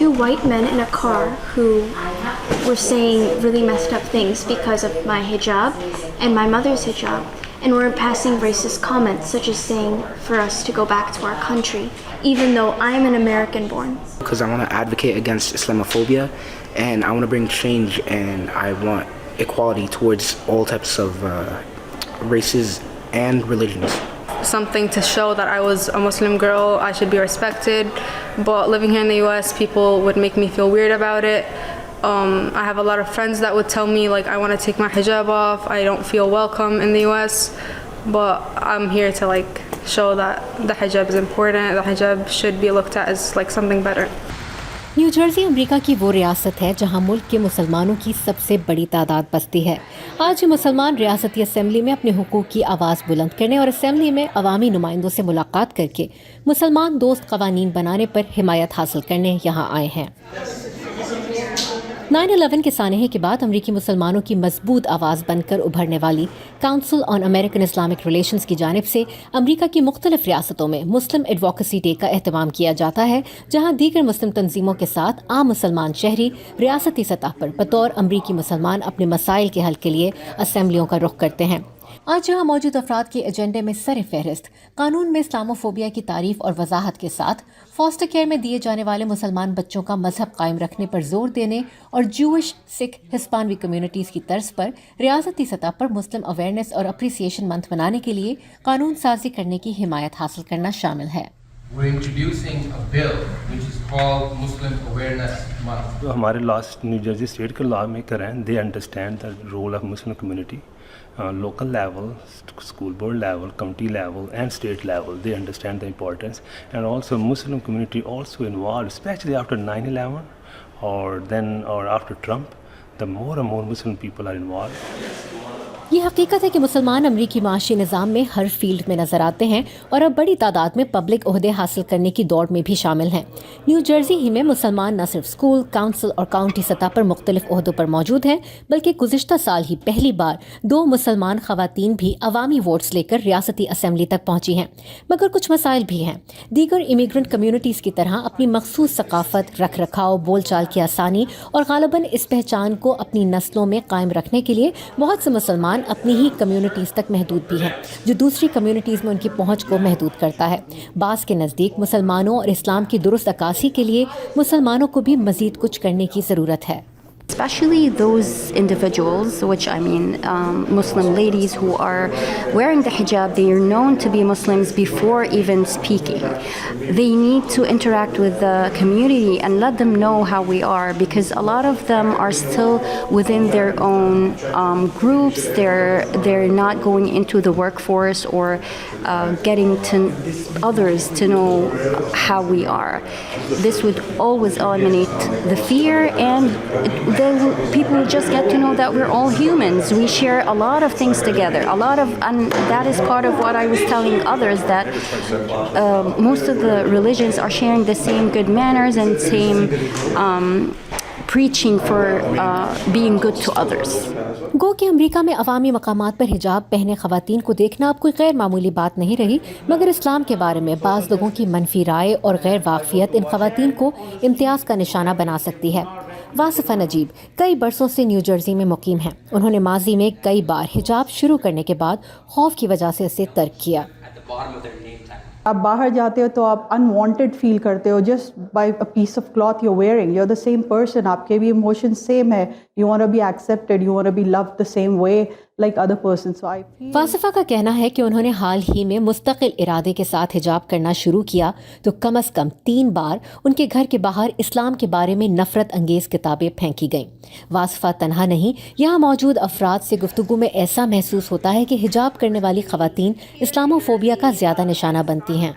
two white men in a car who were saying really messed up things because of my hijab and my mother's hijab, and were passing racist comments such as saying for us to go back to our country, even though I'm an American born. Because I want to advocate against Islamophobia, and I want to bring change, and I want equality towards all types of races and religions. Something to show that I was a Muslim girl, I should be respected. But living here in the US, people would make me feel weird about it. I have a lot of friends that would tell me like I want to take my hijab off. I don't feel welcome in the US. But I'm here to like show that the hijab is important. The hijab should be looked at as like something better. New Jersey America की वो रियासत है जहां मुल्क के मुसलमानों की सबसे बड़ी तादाद बसती है। आज ये मुसलमान रियासती असम्बली में अपने हुकूक की आवाज़ बुलंद करने और असम्बली में अवामी नुमाइंदों से मुलाकात करके मुसलमान दोस्त कवानीन बनाने पर हिमायत हासिल करने यहाँ आए हैं। 9/11 के सानहे के बाद अमरीकी मुसलमानों की मजबूत आवाज़ बनकर उभरने वाली council on American Islamic relations की जानिब से अमरीका की मुख्तलिफ रियासतों में मुस्लिम एडवोकेसी डे का एहतमाम किया जाता है, जहाँ दीगर मुस्लिम तंजीमों के साथ आम मुसलमान शहरी रियासती सतह पर बतौर अमरीकी मुसलमान अपने मसाइल के हल के लिए असम्बलियों का रुख करते हैं। आज यहाँ मौजूद अफराद के एजेंडे में सर फहरिस्त कानून में इस्लामोफोबिया की तारीफ और वजाहत के साथ फॉस्टर केयर में दिए जाने वाले मुसलमान बच्चों का मजहब कायम रखने पर जोर देने और जूइश, सिख, हिस्पानवी कम्युनिटीज़ की तर्ज पर रियासती सतह पर मुस्लिम अवेयरनेस और अप्रिसिएशन मंथ मनाने के लिए कानून साजी करने की हिमायत हासिल करना शामिल है। We're introducing a bill which is called Muslim Awareness Month. हमारे लास्ट न्यू जर्सी स्टेट के लॉ मेकर हैं, they understand the role of Muslim community, local level, school board level, community level and state level. They understand the importance, and also Muslim community also involved, especially after 9/11 or after Trump, the more and more Muslim people are involved. ये हकीकत है कि मुसलमान अमरीकी माशी निज़ाम में हर field में नज़र आते हैं और अब बड़ी तादाद में पब्लिक ओहदे हासिल करने की दौड़ में भी शामिल हैं। न्यू जर्सी ही में मुसलमान न सिर्फ स्कूल, काउंसिल और काउंटी सतह पर मुख्तलिफ ओहदों पर मौजूद हैं, बल्कि गुज़िश्ता साल ही पहली बार 2 मुसलमान ख़वातीन भी अवामी वोट्स लेकर रियासती असम्बली तक पहुँची हैं। मगर कुछ मसाइल भी हैं। दीगर इमिग्रेंट कम्यूनिटीज़ की तरह अपनी मखसूस सकाफ़त, रख रखाव, बोल चाल की आसानी और गालिबन इस पहचान को अपनी नस्लों में कायम रखने के लिए बहुत से मुसलमान अपनी ही कम्युनिटीज़ तक महदूद भी हैं, जो दूसरी कम्युनिटीज़ में उनकी पहुंच को महदूद करता है। बास के नज़दीक मुसलमानों और इस्लाम की दुरुस्त अक्कासी के लिए मुसलमानों को भी मज़ीद कुछ करने की ज़रूरत है। Especially those individuals, which I mean Muslim ladies who are wearing the hijab, they are known to be Muslims before even speaking. They need to interact with the community and let them know how we are, because a lot of them are still within their own groups. They're not going into the workforce or getting to others to know how we are. This would always eliminate the fear, and people will just get to know that we're all humans. We share a lot of things together. And that is part of what I was telling others, that most of the religions are sharing the same good manners and same preaching for being good to others. गो कि अमरीका में अवामी मकामात पर हिजाब पहने ख़वातीन को देखना अब कोई गैर मामूली बात नहीं रही, मगर इस्लाम के बारे में बाज़ लोगों की मनफी राय और गैर वाक़फियत इन ख़वातीन को इम्तियाज़ का निशाना बना सकती है। वासिफ़ा नजीब कई बरसों से न्यू जर्सी में मुकीम हैं। उन्होंने माजी में कई बार हिजाब शुरू करने के बाद खौफ की वजह से इसे तर्क किया। आप बाहर जाते हो तो आप अनवांटेड फील करते हो, just by a piece of cloth you are wearing, you are the same person, आपके भी इमोशन सेम है, you want to be accepted, you want to be loved the same way like other person. So I feel Wasifa का कहना है कि उन्होंने हाल ही में मुस्तकिल इरादे के साथ हिजाब करना शुरू किया तो कम से कम 3 बार उनके घर के बाहर इस्लाम के बारे में नफरत अंगेज़ किताबें फेंकी गईं। वासिफ़ा तन्हा नहीं, यहाँ मौजूद अफराद से गुफ्तगू में ऐसा महसूस होता है कि हिजाब करने वाली ख़वातीन इस्लामोफोबिया का ज़्यादा निशाना बनती हैं।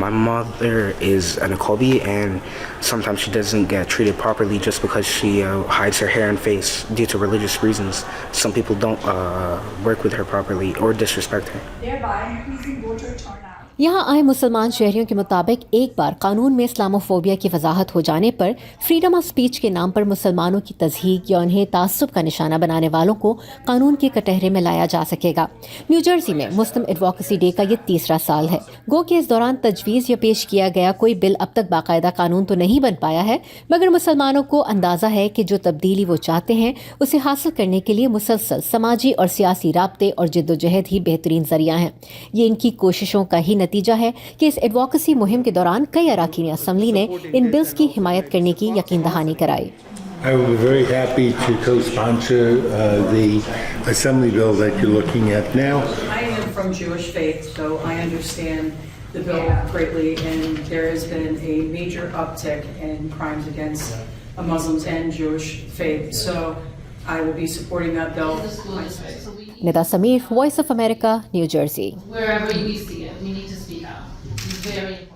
My mother is a Niqabi, and sometimes she doesn't get treated properly just because she hides her hair and face due to religious reasons. Some people don't work with her properly or disrespect her. यहाँ आए मुसलमान शहरियों के मुताबिक एक बार कानून में Islamophobia की वजाहत हो जाने पर फ्रीडम ऑफ स्पीच के नाम पर मुसलमानों की तज़हीक या उन्हें तासुब का निशाना बनाने वालों को कानून के कटहरे में लाया जा सकेगा। न्यू जर्सी में मुस्लिम एडवोकेसी डे का ये तीसरा साल है। गो कि इस दौरान तजवीज़ या पेश किया गया कोई बिल अब तक बाकायदा कानून तो नहीं बन पाया है, मगर मुसलमानों को अंदाज़ा है कि जो तब्दीली वो चाहते हैं उसे हासिल करने के लिए मुसलसल समाजी और सियासी राब्ते और जिद्दोजहद ही बेहतरीन ज़रिया हैं। ये इनकी कोशिशों का ही नतीजा है कि इस एडवोकेसी मुहिम के दौरान कई अरकान असम्बली ने इन बिल्स की हिमायत करने की यकीन दहानी कराई। I will be very happy to co-sponsor the assembly bill that you're looking at now. I am from Jewish faith, so I understand the bill greatly, and there has been a major uptick in crimes against Muslims and Jewish faith. So I will be supporting that bill. Nida Sameer, Voice of America, New Jersey. Wherever we see it, we need to speak out. It's very important.